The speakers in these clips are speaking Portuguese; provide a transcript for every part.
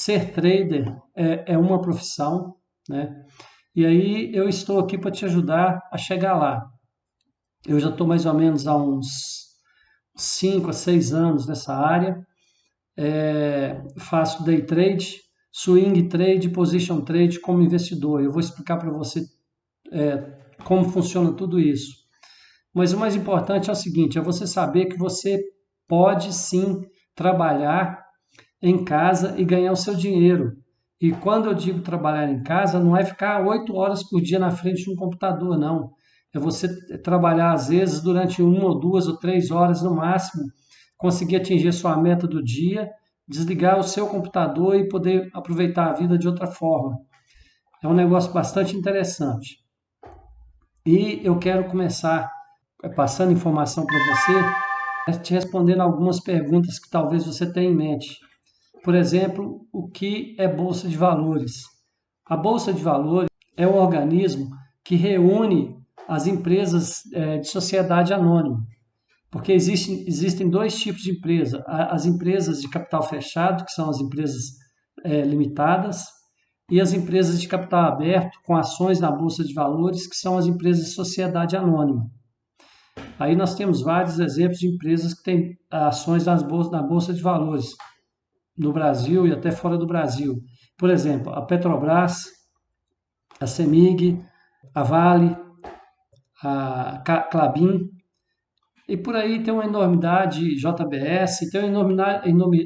ser trader é uma profissão, né? E aí eu estou aqui para te ajudar a chegar lá. Eu já estou mais ou menos há uns 5 a 6 anos nessa área. Faço day trade, swing trade, position trade como investidor. Eu vou explicar para você como funciona tudo isso. Mas o mais importante é o seguinte, é você saber que você pode sim trabalhar em casa e ganhar o seu dinheiro. E quando eu digo trabalhar em casa, não é ficar 8 horas por dia na frente de um computador, não. É você trabalhar, às vezes, durante 1 ou 2 ou 3 horas no máximo, conseguir atingir a sua meta do dia, desligar o seu computador e poder aproveitar a vida de outra forma. É um negócio bastante interessante. E eu quero começar passando informação para você, te respondendo algumas perguntas que talvez você tenha em mente. Por exemplo, o que é Bolsa de Valores? A Bolsa de Valores é um organismo que reúne as empresas de sociedade anônima, porque existem dois tipos de empresa: as empresas de capital fechado, que são as empresas limitadas, e as empresas de capital aberto, com ações na Bolsa de Valores, que são as empresas de sociedade anônima. Aí nós temos vários exemplos de empresas que têm ações na Bolsa de Valores, no Brasil e até fora do Brasil. Por exemplo, a Petrobras, a CEMIG, a Vale, a Klabin, e por aí tem uma enormidade, JBS, tem uma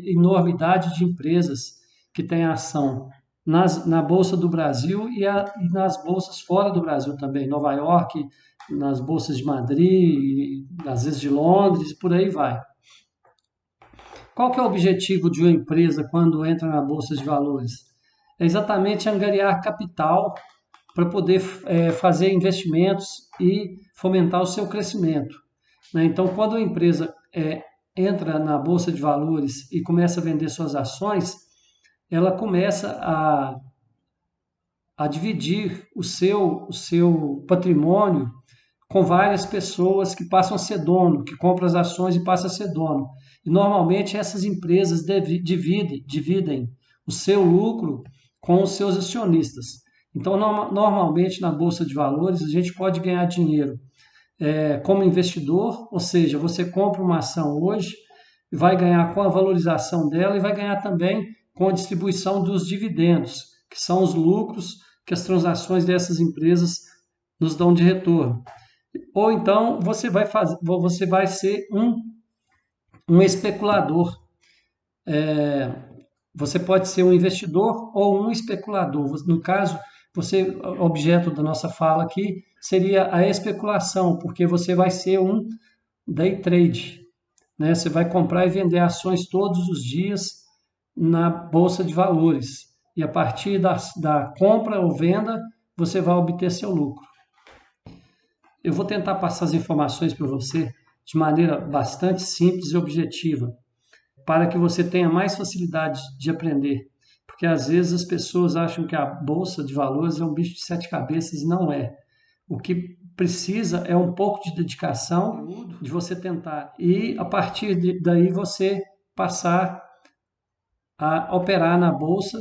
enormidade de empresas que têm ação na Bolsa do Brasil e nas bolsas fora do Brasil também, Nova York, nas bolsas de Madrid, às vezes de Londres, por aí vai. Qual que é o objetivo de uma empresa quando entra na Bolsa de Valores? É exatamente angariar capital para poder fazer investimentos e fomentar o seu crescimento, né? Então, quando a empresa entra na Bolsa de Valores e começa a vender suas ações, ela começa a dividir o seu patrimônio com várias pessoas que passam a ser dono, que compram as ações e passam a ser dono. E normalmente essas empresas dividem o seu lucro com os seus acionistas. Então, normalmente na Bolsa de Valores, a gente pode ganhar dinheiro como investidor, ou seja, você compra uma ação hoje, vai ganhar com a valorização dela e vai ganhar também com a distribuição dos dividendos, que são os lucros que as transações dessas empresas nos dão de retorno. Ou então você vai ser um especulador. Você pode ser um investidor ou um especulador. No caso, o objeto da nossa fala aqui seria a especulação, porque você vai ser um day trade, né? Você vai comprar e vender ações todos os dias na bolsa de valores. E a partir da compra ou venda, você vai obter seu lucro. Eu vou tentar passar as informações para você de maneira bastante simples e objetiva, para que você tenha mais facilidade de aprender. Porque às vezes as pessoas acham que a bolsa de valores é um bicho de sete cabeças e não é. O que precisa é um pouco de dedicação, de você tentar. E a partir daí você passar a operar na bolsa,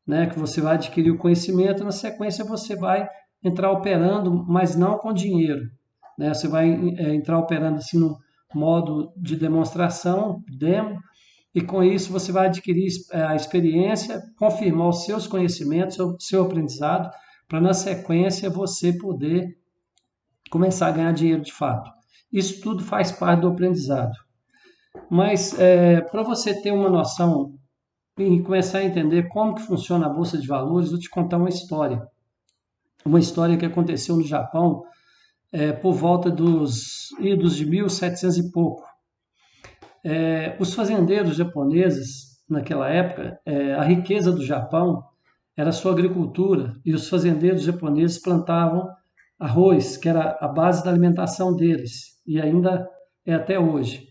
né, que você vai adquirir o conhecimento, na sequência você vai entrar operando, mas não com dinheiro, né? Você vai entrar operando assim no modo de demonstração, demo, e com isso você vai adquirir a experiência, confirmar os seus conhecimentos, o seu aprendizado, para na sequência você poder começar a ganhar dinheiro de fato. Isso tudo faz parte do aprendizado. Mas para você ter uma noção e começar a entender como que funciona a Bolsa de Valores, vou te contar uma história. Uma história que aconteceu no Japão por volta dos idos de 1700 e pouco. Os fazendeiros japoneses, naquela época, a riqueza do Japão era a sua agricultura, e os fazendeiros japoneses plantavam arroz, que era a base da alimentação deles, e ainda é até hoje.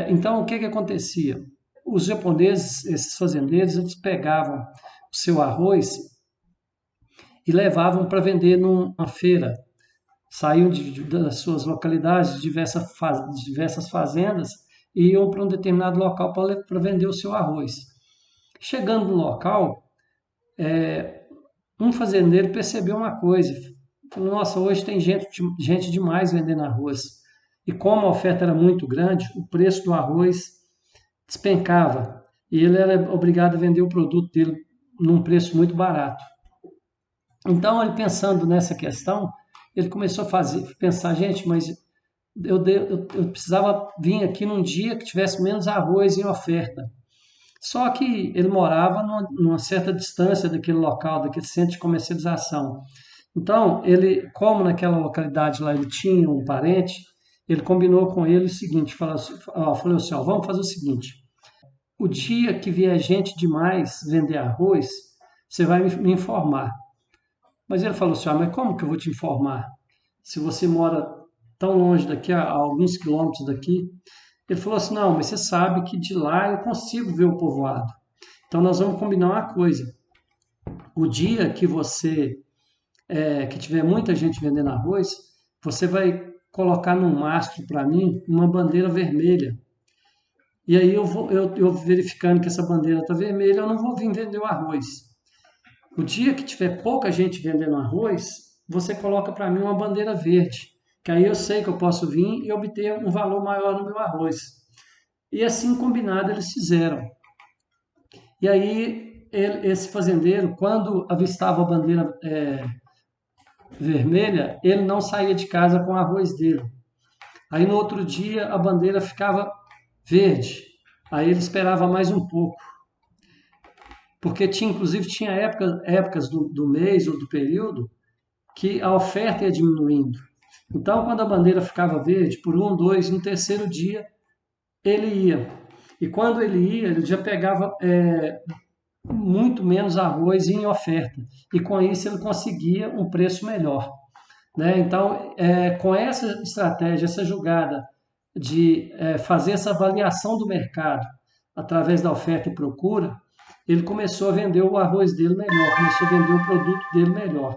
Então, o que acontecia? Os japoneses, esses fazendeiros, eles pegavam o seu arroz e levavam para vender numa feira. Saíam das suas localidades, de diversas fazendas, e iam para um determinado local para vender o seu arroz. Chegando no local, um fazendeiro percebeu uma coisa. Falou, nossa, hoje tem gente demais vendendo arroz. E como a oferta era muito grande, o preço do arroz despencava. E ele era obrigado a vender o produto dele num preço muito barato. Então, ele pensando nessa questão, ele começou a pensar, gente, mas eu precisava vir aqui num dia que tivesse menos arroz em oferta. Só que ele morava numa certa distância daquele local, daquele centro de comercialização. Então, ele, como naquela localidade lá ele tinha um parente, ele combinou com ele o seguinte, falou assim, ó, vamos fazer o seguinte, o dia que vier gente demais vender arroz, você vai me informar. Mas ele falou assim, mas como que eu vou te informar? Se você mora tão longe daqui, a alguns quilômetros daqui. Ele falou assim, não, mas você sabe que de lá eu consigo ver o povoado. Então nós vamos combinar uma coisa. O dia que que tiver muita gente vendendo arroz, você vai colocar no mastro para mim uma bandeira vermelha. E aí eu verificando que essa bandeira está vermelha, eu não vou vir vender o arroz. O dia que tiver pouca gente vendendo arroz, você coloca para mim uma bandeira verde, que aí eu sei que eu posso vir e obter um valor maior no meu arroz. E assim combinado eles fizeram. E aí esse fazendeiro, quando avistava a bandeira vermelha, ele não saía de casa com o arroz dele. Aí no outro dia a bandeira ficava verde. Aí ele esperava mais um pouco. Porque inclusive tinha épocas do mês ou do período que a oferta ia diminuindo. Então, quando a bandeira ficava verde, por um, dois, no terceiro dia, ele ia. E quando ele ia, ele já pegava muito menos arroz em oferta. E com isso ele conseguia um preço melhor. Né? Então, com essa estratégia, essa jogada de fazer essa avaliação do mercado através da oferta e procura, ele começou a vender o arroz dele melhor, começou a vender o produto dele melhor.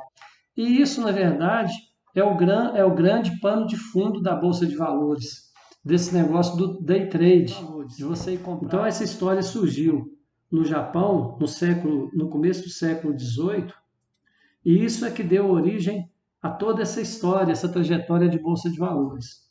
E isso, na verdade, é o grande pano de fundo da Bolsa de Valores, desse negócio do day trade, de você ir comprar. Então, essa história surgiu no Japão no começo do século XVIII, e isso é que deu origem a toda essa história, essa trajetória de Bolsa de Valores.